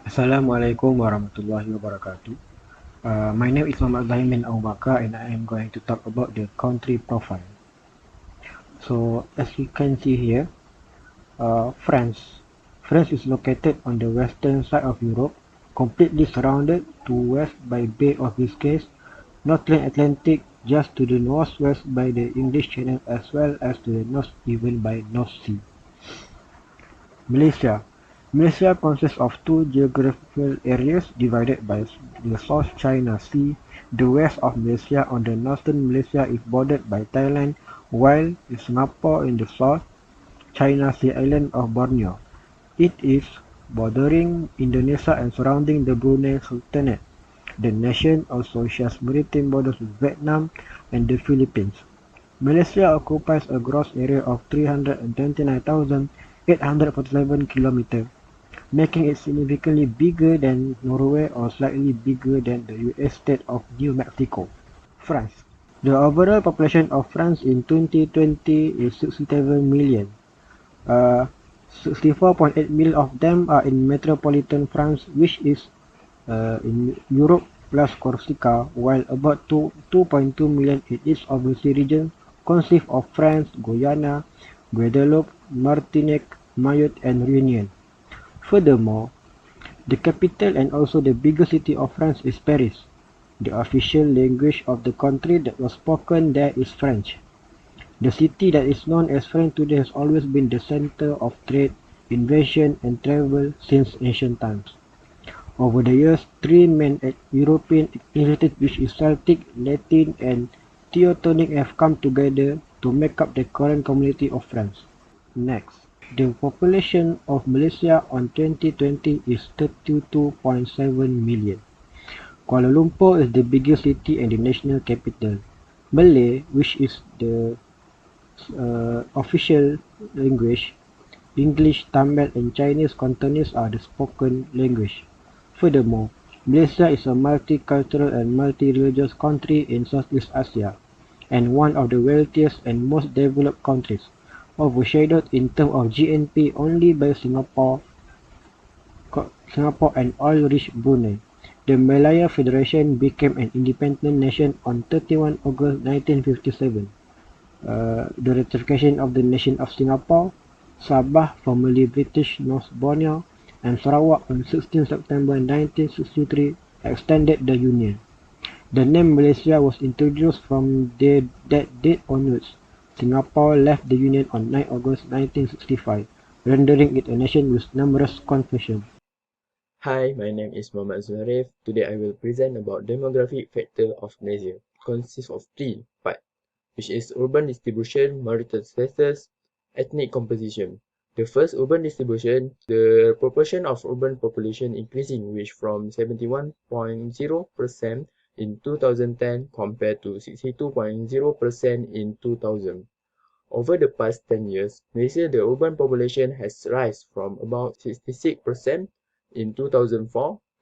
Assalamualaikum warahmatullahi wabarakatuh. My name is Muhammad bin BAKAR and I am going to talk about the country profile. So, as you can see here, France. France is located on the western side of Europe, completely surrounded to west by Bay of Biscay, Northern Atlantic just to the northwest by the English Channel as well as to the north even by North Sea. Malaysia. Malaysia consists of two geographical areas divided by the South China Sea. The west of Malaysia on the northern Malaysia is bordered by Thailand, while Singapore in the south China Sea island of Borneo. It is bordering Indonesia and surrounding the Brunei Sultanate. The nation also shares maritime borders with Vietnam and the Philippines. Malaysia occupies a gross area of 329,847 kilometers, making it significantly bigger than Norway or slightly bigger than the US state of New Mexico. France. The overall population of France in 2020 is 67 million. 64.8 million of them are in metropolitan France, which is in Europe plus Corsica, while about 2.2 million in each of the three regions consist of France, Guyana, Guadeloupe, Martinique, Mayotte, and Réunion. Furthermore, the capital and also the biggest city of France is Paris. The official language of the country that was spoken there is French. The city that is known as France today has always been the center of trade, invasion, and travel since ancient times. Over the years, three main European ethnicities which is Celtic, Latin, and Teutonic have come together to make up the current community of France. Next, the population of Malaysia on 2020 is 32.7 million. Kuala Lumpur is the biggest city and the national capital. Malay, which is the official language, English, Tamil, and Chinese Cantonese are the spoken language. Furthermore, Malaysia is a multicultural and multi-religious country in Southeast Asia, and one of the wealthiest and most developed countries, overshadowed in terms of GNP only by Singapore and oil-rich Brunei. The Malaya Federation became an independent nation on 31 August 1957. The ratification of the nation of Singapore, Sabah, formerly British North Borneo, and Sarawak on 16 September 1963 extended the union. The name Malaysia was introduced from that date onwards. Singapore left the union on 9 August 1965, rendering it a nation with numerous confessions. Hi, my name is Mohamad ZULHARIF. Today I will present about demographic factor of Malaysia. Consists of three parts, which is urban distribution, marital status, ethnic composition. The first, urban distribution, the proportion of urban population increasing, which from 71.0% in 2010 compared to 62.0% in 2000. Over the past 10 years, Malaysia the urban population has risen from about 66% in 2004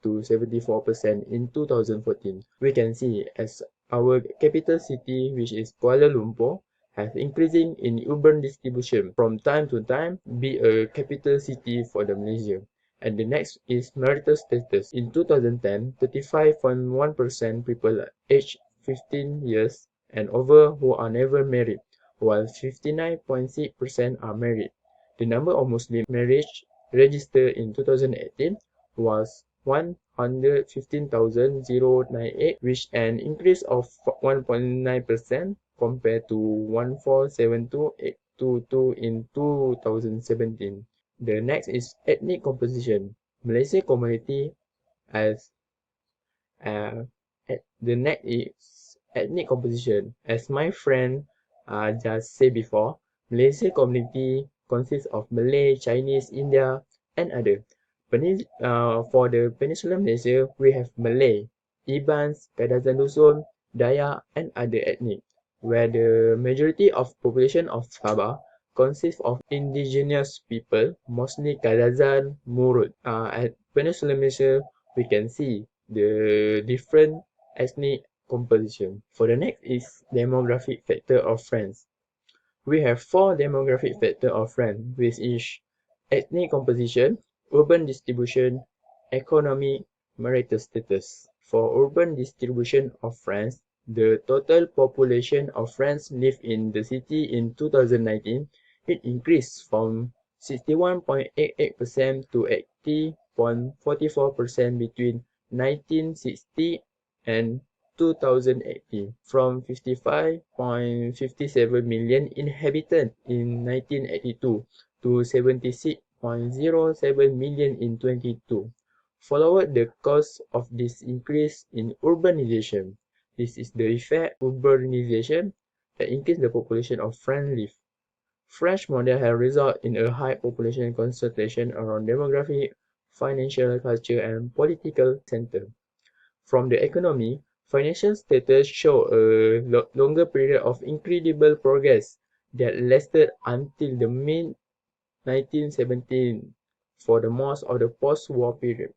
to 74% in 2014. We can see as our capital city, which is Kuala Lumpur, has increasing in urban distribution from time to time, be a capital city for the Malaysia. And the next is marital status. In 2010, 35.1% people aged 15 years and over who are never married, while 59.6% are married. The number of Muslim marriages registered in 2018 was 115,098, which an increase of 1.9% compared to 147,822 in 2017. The next is ethnic composition. Malaysia community as the next is ethnic composition. As my friend just said before, Malaysia community consists of Malay, Chinese, India, and other. For the Peninsular Malaysia, we have Malay, Ibans, Kadazan Dusun, Dayak, and other ethnic, where the majority of population of Sabah consists of indigenous people, mostly Kadazan, Murut. At Peninsular Malaysia, we can see the different ethnic composition. For the next is demographic factor of France. We have four demographic factor of France, which is ethnic composition, urban distribution, economic marital status. For urban distribution of France, the total population of France live in the city in 2019, it increased from 61.88% to 80.44% between 1960 and 2018, from 55.57 million inhabitants in 1982 to 76.07 million in 2022. Followed the cause of this increase in urbanization. This is the effect of urbanization that increased the population of France live. French model have resulted in a high population concentration around demographic, financial, culture, and political center. From the economy, financial status show a longer period of incredible progress that lasted until the mid-1970s for the most of the post-war period.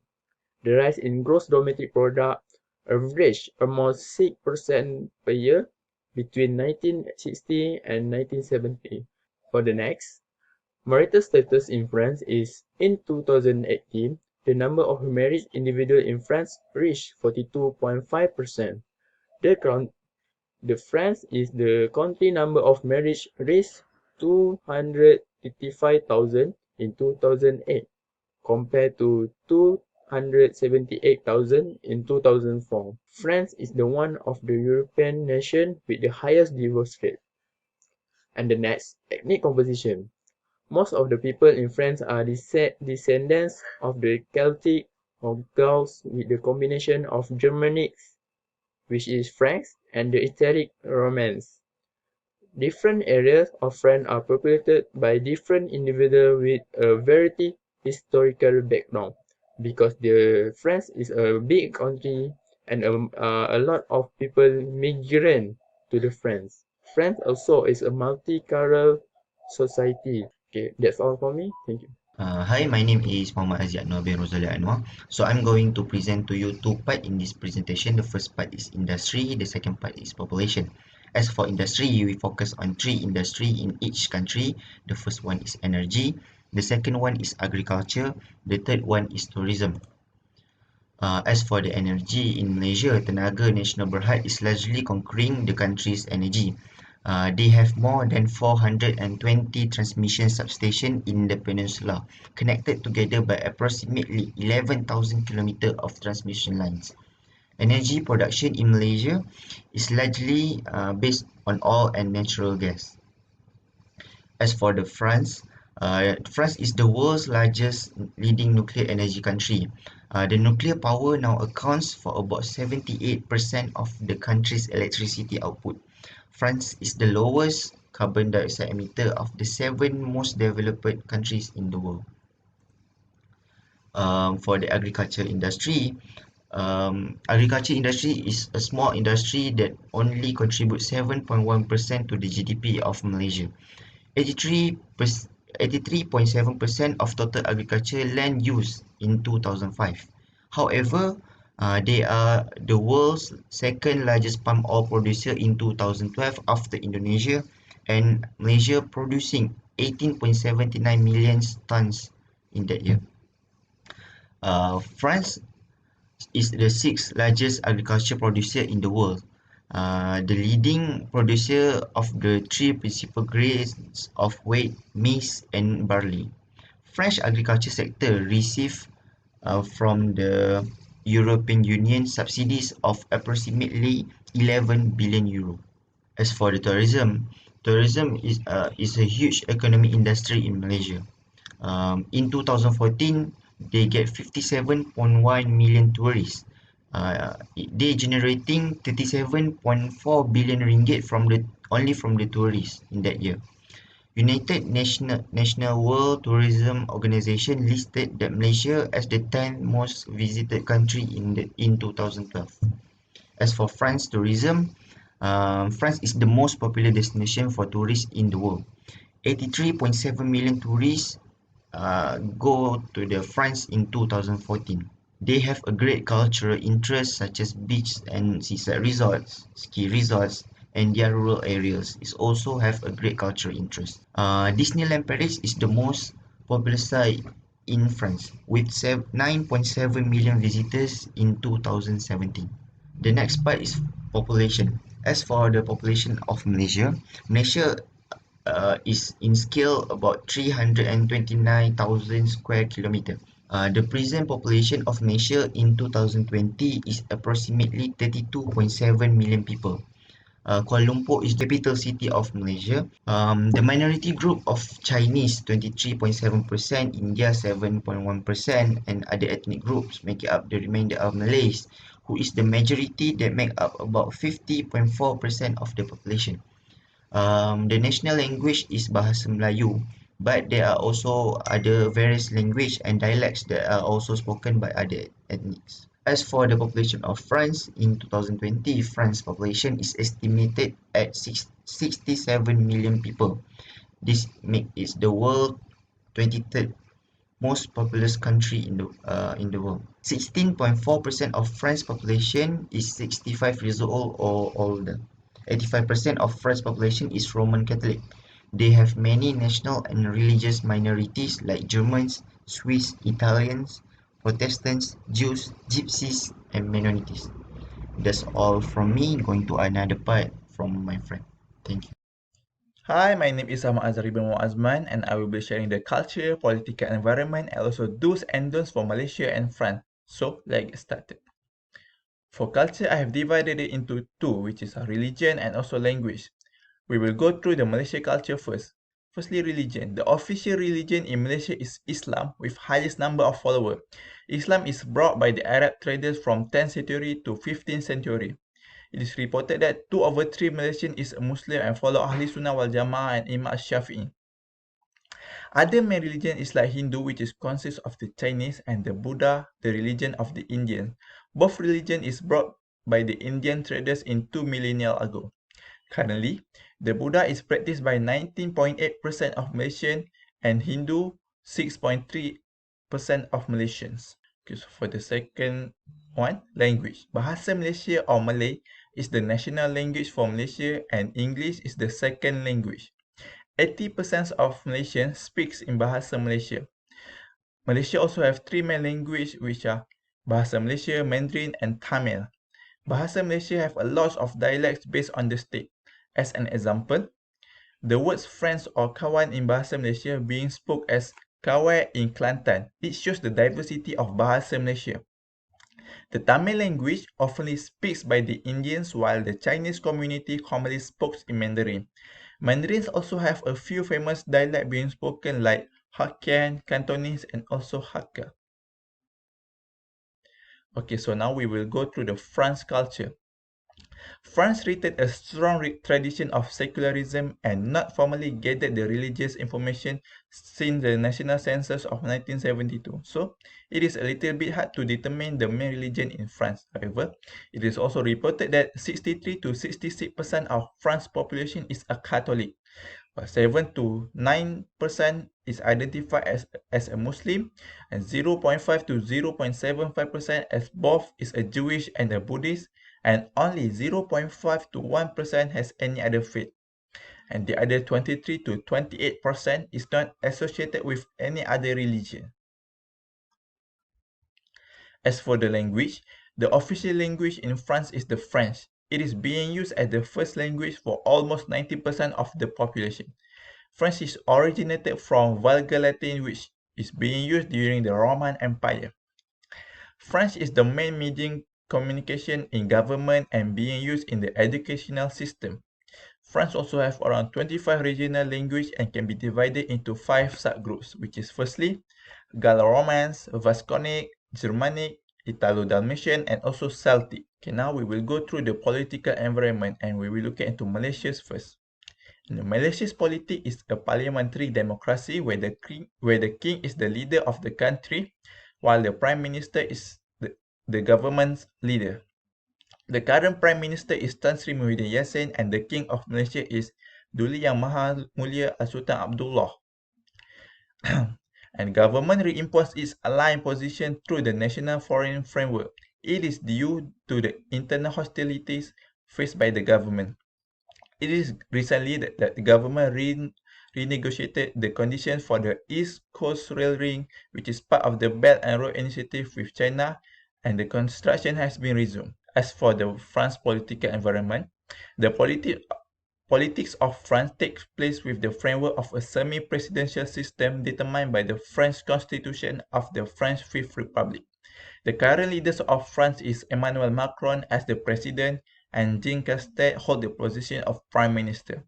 The rise in gross domestic product averaged almost 6% per year between 1960 and 1970. For the next, marital status in France is, in 2018, the number of married individuals in France reached 42.5%. The France is the country number of marriage reached 255,000 in 2008 compared to 278,000 in 2004. France is the one of the European nation with the highest divorce rate. And the next, ethnic composition. Most of the people in France are descendants of the Celtic or Gauls with the combination of Germanics, which is Franks, and the Italic Romance. Different areas of France are populated by different individuals with a variety historical background, because France is a big country and a lot of people migrate to the France. France also is a multicultural society. Okay, that's all for me. Thank you. Hi, my name is Muhammad Haziq bin ROZALI Annuar. So I'm going to present to you two parts in this presentation. The first part is industry, the second part is population. As for industry, we focus on three industry in each country. The first one is energy, the second one is agriculture, the third one is tourism. As for the energy in Malaysia, Tenaga Nasional Berhad is largely conquering the country's energy. They have more than 420 transmission substations in the peninsula, connected together by approximately 11,000 kilometers of transmission lines. Energy production in Malaysia is largely based on oil and natural gas. As for the France is the world's largest leading nuclear energy country. The nuclear power now accounts for about 78% of the country's electricity output. France is the lowest carbon dioxide emitter of the 7 most developed countries in the world. For the agriculture industry is a small industry that only contributes 7.1% to the GDP of Malaysia. 83.7% of total agriculture land use in 2005. However, they are the world's second largest palm oil producer in 2012 after Indonesia, and Malaysia producing 18.79 million tons in that year. France is the sixth largest agriculture producer in the world. The leading producer of the three principal grains of wheat, maize, and barley. French agriculture sector receive from the European Union subsidies of approximately 11 billion euro. As for the tourism is a huge economic industry in Malaysia. In 2014, they get 57.1 million tourists. They generating 37.4 billion ringgit only from the tourists in that year. United National World Tourism Organization listed that Malaysia as the 10th most visited country in 2012. As for France tourism, France is the most popular destination for tourists in the world. 83.7 million tourists go to the France in 2014. They have a great cultural interest such as beach and seaside resorts, ski resorts, and their rural areas is also have a great cultural interest. Disneyland Paris is the most popular site in France, with 9.7 million visitors in 2017. The next part is population. As for the population of Malaysia, Malaysia is in scale about 329,000 square kilometer. The present population of Malaysia in 2020 is approximately 32.7 million people. Kuala Lumpur is the capital city of Malaysia. The minority group of Chinese 23.7%, India 7.1%, and other ethnic groups make up the remainder of Malays, who is the majority that make up about 50.4% of the population. The national language is Bahasa Melayu, but there are also other various language and dialects that are also spoken by other ethnics. As for the population of France in 2020, France's population is estimated at 67 million people. This makes it the world 23rd most populous country in the world. 16.4% of France's population is 65 years old or older. 85% of French population is Roman Catholic. They have many national and religious minorities like Germans, Swiss, Italians, Protestants, Jews, Gypsies, and Mennonites. That's all from me. Going to another part from my friend. Thank you. Hi, my name is AZHARI bin AZMAN, and I will be sharing the culture, political environment, and also do's and don'ts for Malaysia and France. So, let's get started. For culture, I have divided it into two, which is religion and also language. We will go through the Malaysia culture first. Firstly, religion. The official religion in Malaysia is Islam, with highest number of followers. Islam is brought by the Arab traders from 10th century to 15th century. It is reported that 2 over 3 Malaysians is a Muslim and follow Ahli Sunnah wal Jama'ah and Imam Shafi'i. Other main religion is like Hindu, which is consists of the Chinese, and the Buddha, the religion of the Indian. Both religion is brought by the Indian traders in 2 millennia ago. Currently, the Buddha is practiced by 19.8% of Malaysians and Hindu 6.3% of Malaysians. Okay, so for the second one, language. Bahasa Malaysia or Malay is the national language for Malaysia and English is the second language. 80% of Malaysians speaks in Bahasa Malaysia. Malaysia also have 3 main languages which are Bahasa Malaysia, Mandarin and Tamil. Bahasa Malaysia have a lot of dialects based on the state. As an example, the words friends or kawan in Bahasa Malaysia being spoke as kawai in Kelantan. It shows the diversity of Bahasa Malaysia. The Tamil language often speaks by the Indians while the Chinese community commonly speaks in Mandarin. Mandarins also have a few famous dialects being spoken like Hokkien, Cantonese and also Hakka. Okay, so now we will go through the France culture. France retained a strong tradition of secularism and not formally gathered the religious information since the national census of 1972. So, it is a little bit hard to determine the main religion in France. However, it is also reported that 63 to 66% of France's population is a Catholic, but 7 to 9% is identified as a Muslim, and 0.5 to 0.75% as both is a Jewish and a Buddhist, and only 0.5 to 1% has any other faith. And the other 23 to 28% is not associated with any other religion. As for the language, the official language in France is the French. It is being used as the first language for almost 90% of the population. French is originated from Vulgar Latin, which is being used during the Roman Empire. French is the main medium communication in government and being used in the educational system. France also have around 25 regional languages and can be divided into 5 subgroups, which is firstly, Gallo-Romance, Vasconic, Germanic, Italo-Dalmatian, and also Celtic. Okay, now we will go through the political environment and we will look into Malaysia's first. Malaysia's politics is a parliamentary democracy where the king is the leader of the country, while the prime minister is the government's leader. The current prime minister is Tan Sri Muhyiddin Yassin and the king of Malaysia is Duli Yang Maha Mulia Sultan Abdullah. And government reinforced its aligned position through the National Foreign Framework. It is due to the internal hostilities faced by the government. It is recently that the government renegotiated the conditions for the East Coast Rail Ring, which is part of the Belt and Road Initiative with China, and the construction has been resumed. As for the France political environment, the politics of France takes place with the framework of a semi-presidential system determined by the French Constitution of the French Fifth Republic. The current leader of France is Emmanuel Macron as the president, and Jean Castex holds the position of prime minister.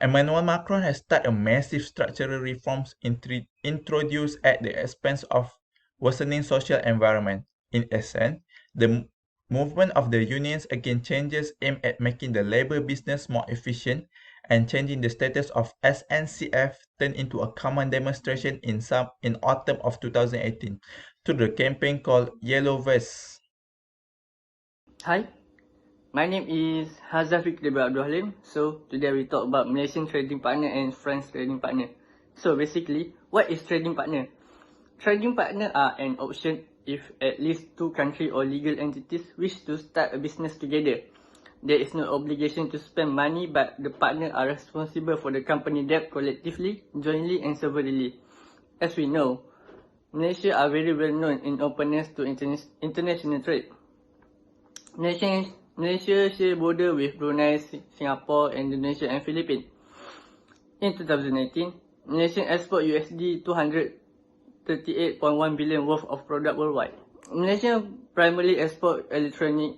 Emmanuel Macron has started a massive structural reforms introduced at the expense of worsening social environment. In essence, the movement of the unions against changes aimed at making the labor business more efficient and changing the status of SNCF turned into a common demonstration in autumn of 2018 through the campaign called Yellow Vests. Hi, my name is Haziq HALIM. So today we talk about Malaysian trading partner and France trading partner. So basically, what is trading partner? Trading partner are an option if at least two countries or legal entities wish to start a business together. There is no obligation to spend money, but the partners are responsible for the company debt collectively, jointly and severally. As we know, Malaysia are very well known in openness to international trade. Malaysia share border with Brunei, Singapore, Indonesia and Philippines. In 2018, Malaysia export USD 238.1 billion worth of product worldwide. Malaysia primarily export electronic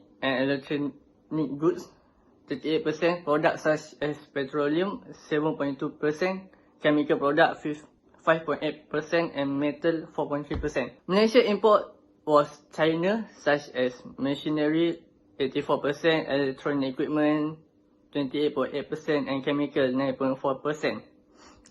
goods, 38%, products such as petroleum, 7.2%, chemical product, 5.8%, and metal, 4.3%. Malaysia import was China, such as machinery, 84%, electronic equipment, 28.8%, and chemical, 9.4%,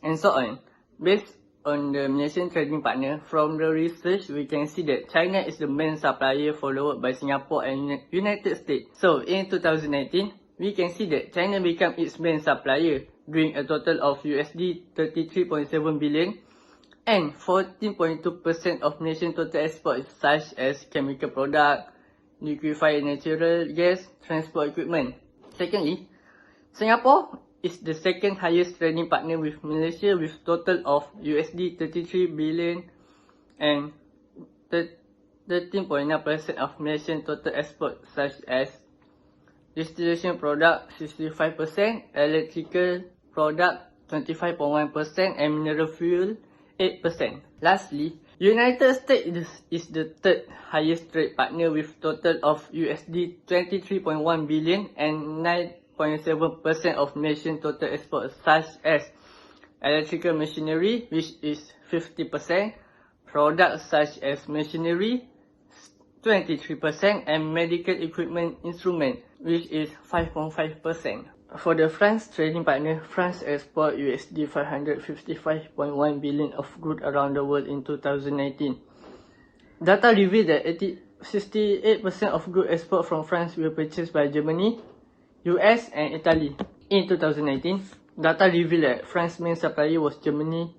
and so on. Based on the Malaysian trading partner, from the research, we can see that China is the main supplier, followed by Singapore and United States. So, in 2019, we can see that China became its main supplier, doing a total of USD 33.7 billion, and 14.2% of Malaysian total exports, such as chemical product, liquefied natural gas, transport equipment. Secondly, Singapore is the second highest trading partner with Malaysia, with total of USD 33 billion and 13.9% of Malaysian total export, such as distillation product 65%, electrical product 25.1%, and mineral fuel 8%. Lastly, United States is the third highest trade partner with total of USD 23.1 billion and 9.7% of Malaysian total exports, such as electrical machinery, which is 50%, products such as machinery, 23%, and medical equipment instrument, which is 5.5%. For the France trading partner, France export USD 555.1 billion of goods around the world in 2019. Data reveal that 68% of goods export from France were purchased by Germany, US and Italy. In 2019, data reveal that France's main supplier was Germany,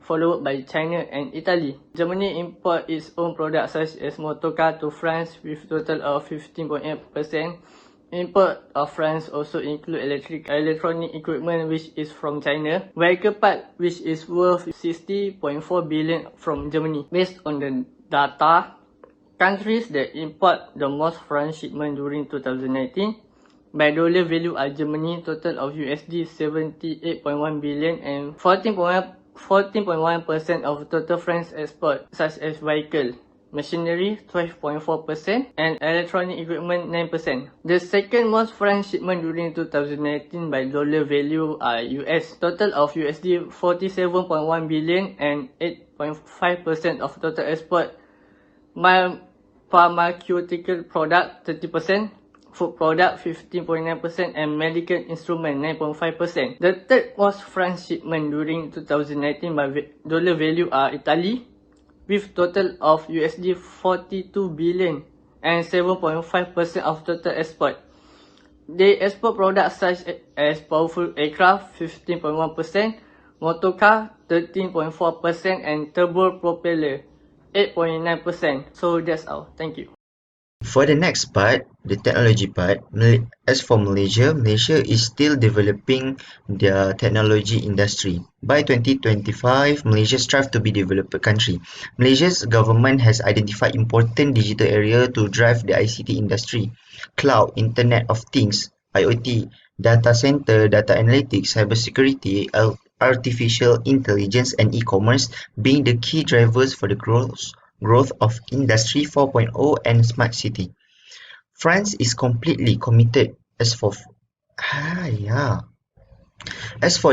followed by China and Italy. Germany import its own products such as motor car to France with total of 15.8%. Import of France also include electronic equipment, which is from China, vehicle part, which is worth 60.4 billion from Germany. Based on the data, countries that import the most France shipment during 2019 by dollar value are Germany, total of USD 78.1 billion and 14.1% of total France export, such as vehicle, machinery 12.4%, and electronic equipment 9%. The second most France shipment during 2019 by dollar value are US, total of USD 47.1 billion and 8.5% of total export. Pharmaceutical product 30%, food product 15.9%, and medical instrument 9.5%. The third most France shipment during 2019 by dollar value are Italy, with total of USD 42 billion and 7.5% of total export. They export products such as powerful aircraft 15.1%, motor car 13.4%, and turbo propeller 8.9%. So that's all. Thank you. For the next part, the technology part, as for Malaysia, Malaysia is still developing their technology industry. By 2025, Malaysia strives to be a developed country. Malaysia's government has identified important digital areas to drive the ICT industry. Cloud, Internet of Things, IoT, data center, data analytics, cybersecurity, artificial intelligence, and e-commerce being the key drivers for the growth of Industry 4.0 and Smart City. France is completely committed as for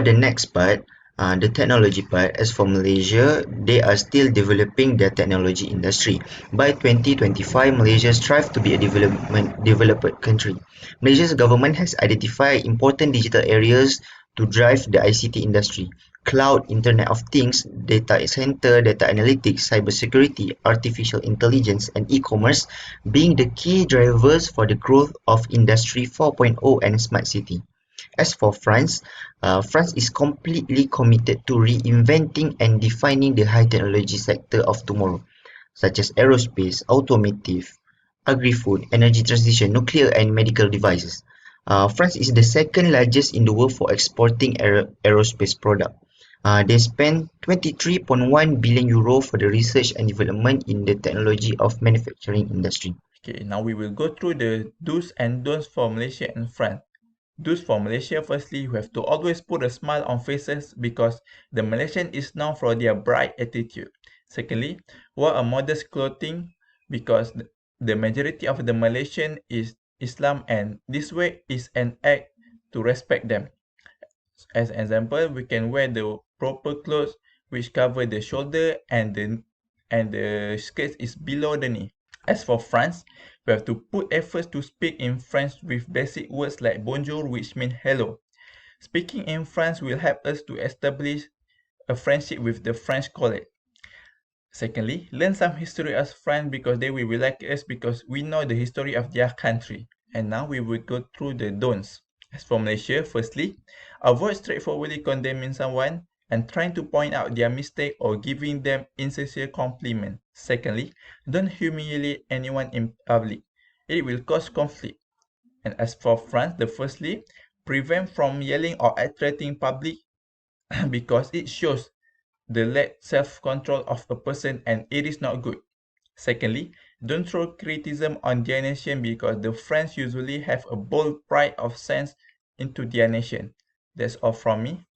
the next part, the technology part, as for Malaysia, they are still developing their technology industry. By 2025, Malaysia strives to be a developed country. Malaysia's government has identified important digital areas to drive the ICT industry. Cloud, Internet of Things, data center, data analytics, cybersecurity, artificial intelligence, and e-commerce being the key drivers for the growth of Industry 4.0 and Smart City. As for France, France is completely committed to reinventing and defining the high technology sector of tomorrow, such as aerospace, automotive, agri-food, energy transition, nuclear and medical devices. France is the second largest in the world for exporting aerospace product. They spent 23.1 billion euro for the research and development in the technology of manufacturing industry. Okay, now we will go through the do's and don'ts for Malaysia and France. Do's for Malaysia, firstly, you have to always put a smile on faces because the Malaysian is known for their bright attitude. Secondly, wear a modest clothing because the majority of the Malaysian is Islam and this way is an act to respect them. As an example, we can wear the proper clothes which cover the shoulder and the skirt is below the knee. As for France, we have to put efforts to speak in French with basic words like bonjour, which means hello. Speaking in French will help us to establish a friendship with the French colleague. Secondly, learn some history as France because they will like us because we know the history of their country. And now we will go through the don'ts. As for Malaysia, firstly, avoid straightforwardly condemning someone and trying to point out their mistake or giving them insincere compliment. Secondly, don't humiliate anyone in public. It will cause conflict. And as for France, firstly, prevent from yelling or attracting public because it shows the lack self-control of a person and it is not good. Secondly, don't throw criticism on their nation because the French usually have a bold pride of sense into their nation. That's all from me.